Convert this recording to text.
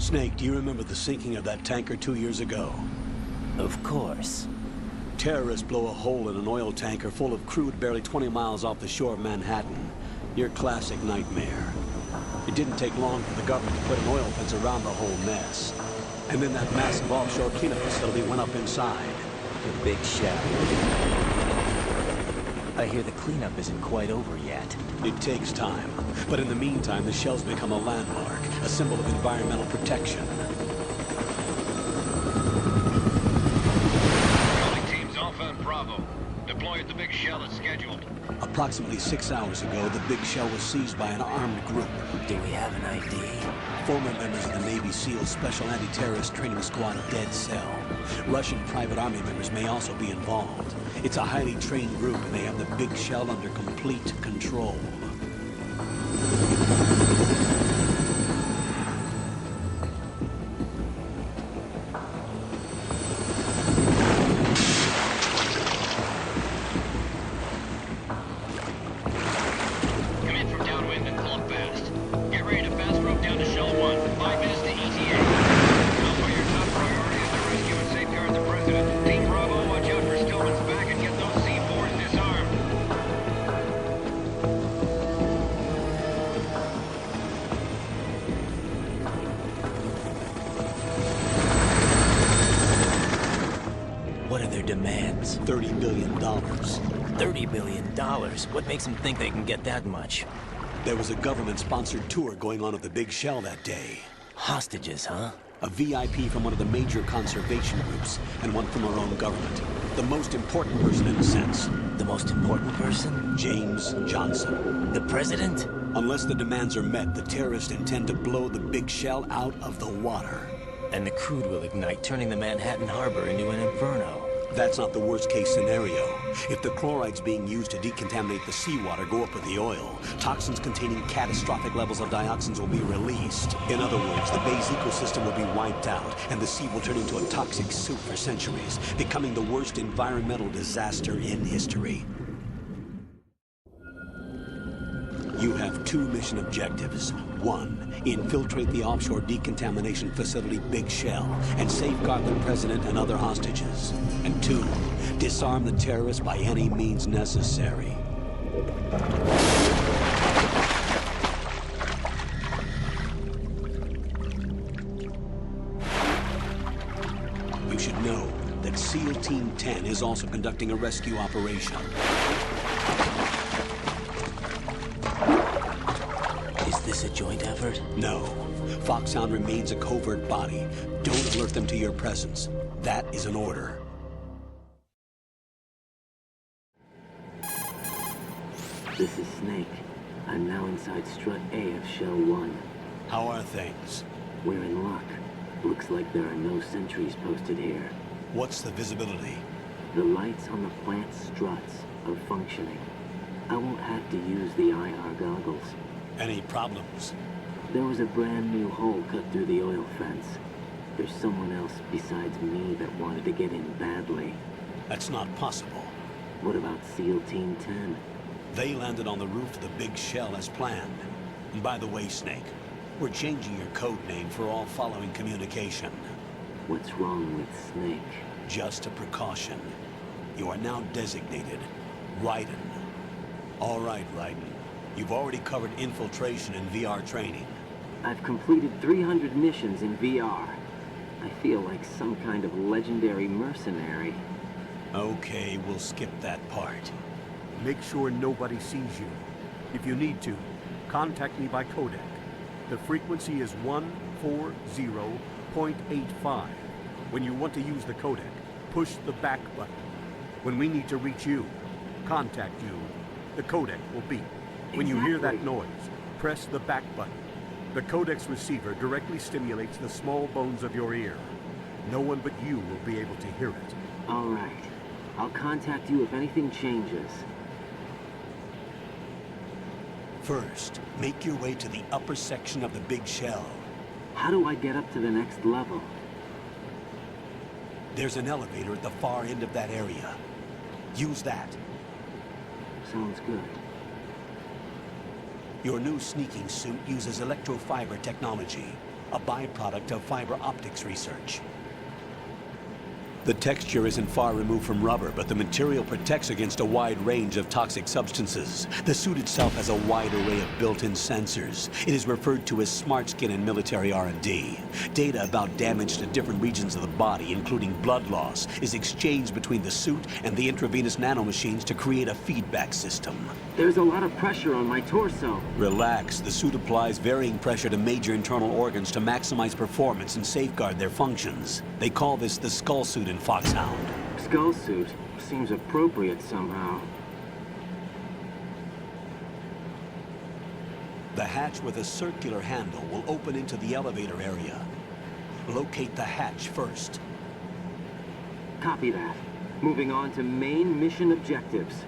Snake, do you remember the sinking of that tanker 2 years ago? Of course. Terrorists blow a hole in an oil tanker full of crude barely 20 miles off the shore of Manhattan. Your classic nightmare. It didn't take long for the government to put an oil fence around the whole mess. And then that massive offshore cleanup facility went up inside. The big shell. I hear the cleanup isn't quite over yet. It takes time. But in the meantime, the shell's become a landmark, a symbol of environmental protection. Calling teams Alpha and Bravo. Deploy at the big shell as scheduled. Approximately 6 hours ago, the big shell was seized by an armed group. Do we have an ID? Former members of the Navy SEAL Special Anti-Terrorist Training Squad Dead Cell. Russian private army members may also be involved. It's a highly trained group, and they have the big shell under complete control. Come in from downwind and pull up fast. Get ready to fast rope down to Shell 1. 5 minutes to ETA. Alpha, your top priority is to rescue and safeguard the President. Team Bravo, watch out for Stillman's back and get those C4s disarmed. What are their demands? $30 billion. $30 billion? What makes them think they can get that much? There was a government-sponsored tour going on at the big shell that day. Hostages, huh? A VIP from one of the major conservation groups, and one from our own government. The most important person in a sense. The most important person? James Johnson. The president? Unless the demands are met, the terrorists intend to blow the big shell out of the water. And the crude will ignite, turning the Manhattan harbor into an inferno. That's not the worst-case scenario. If the chlorides being used to decontaminate the seawater go up with the oil, toxins containing catastrophic levels of dioxins will be released. In other words, the bay's ecosystem will be wiped out, and the sea will turn into a toxic soup for centuries, becoming the worst environmental disaster in history. You have 2 mission objectives. 1, infiltrate the offshore decontamination facility Big Shell and safeguard the president and other hostages. And 2, disarm the terrorists by any means necessary. You should know that SEAL Team 10 is also conducting a rescue operation. Is this a joint effort? No. Foxhound remains a covert body. Don't alert them to your presence. That is an order. This is Snake. I'm now inside Strut A of Shell 1. How are things? We're in luck. Looks like there are no sentries posted here. What's the visibility? The lights on the plant struts are functioning. I won't have to use the IR goggles. Any problems? There was a brand new hole cut through the oil fence. There's someone else besides me that wanted to get in badly. That's not possible. What about SEAL Team 10? They landed on the roof of the Big Shell as planned. And by the way, Snake, we're changing your code name for all following communication. What's wrong with Snake? Just a precaution. You are now designated Raiden. All right, Raiden. You've already covered infiltration and VR training. I've completed 300 missions in VR. I feel like some kind of legendary mercenary. Okay, we'll skip that part. Make sure nobody sees you. If you need to, contact me by codec. The frequency is 140.85. When you want to use the codec, push the back button. When we need to reach you, contact you, the codec will beep. When you hear that noise, press the back button. The codec's receiver directly stimulates the small bones of your ear. No one but you will be able to hear it. All right. I'll contact you if anything changes. First, make your way to the upper section of the Big Shell. How do I get up to the next level? There's an elevator at the far end of that area. Use that. Sounds good. Your new sneaking suit uses electrofiber technology. a byproduct of fiber optics research. The texture isn't far removed from rubber, but the material protects against a wide range of toxic substances. The suit itself has a wide array of built-in sensors. It is referred to as smart skin in military R&D. Data about damage to different regions of the body, including blood loss, is exchanged between the suit and the intravenous nanomachines to create a feedback system. There's a lot of pressure on my torso. Relax. The suit applies varying pressure to major internal organs to maximize performance and safeguard their functions. They call this the skull suit in Foxhound. Skull suit seems appropriate somehow. The hatch with a circular handle will open into the elevator area. Locate the hatch first. Copy that. Moving on to main mission objectives.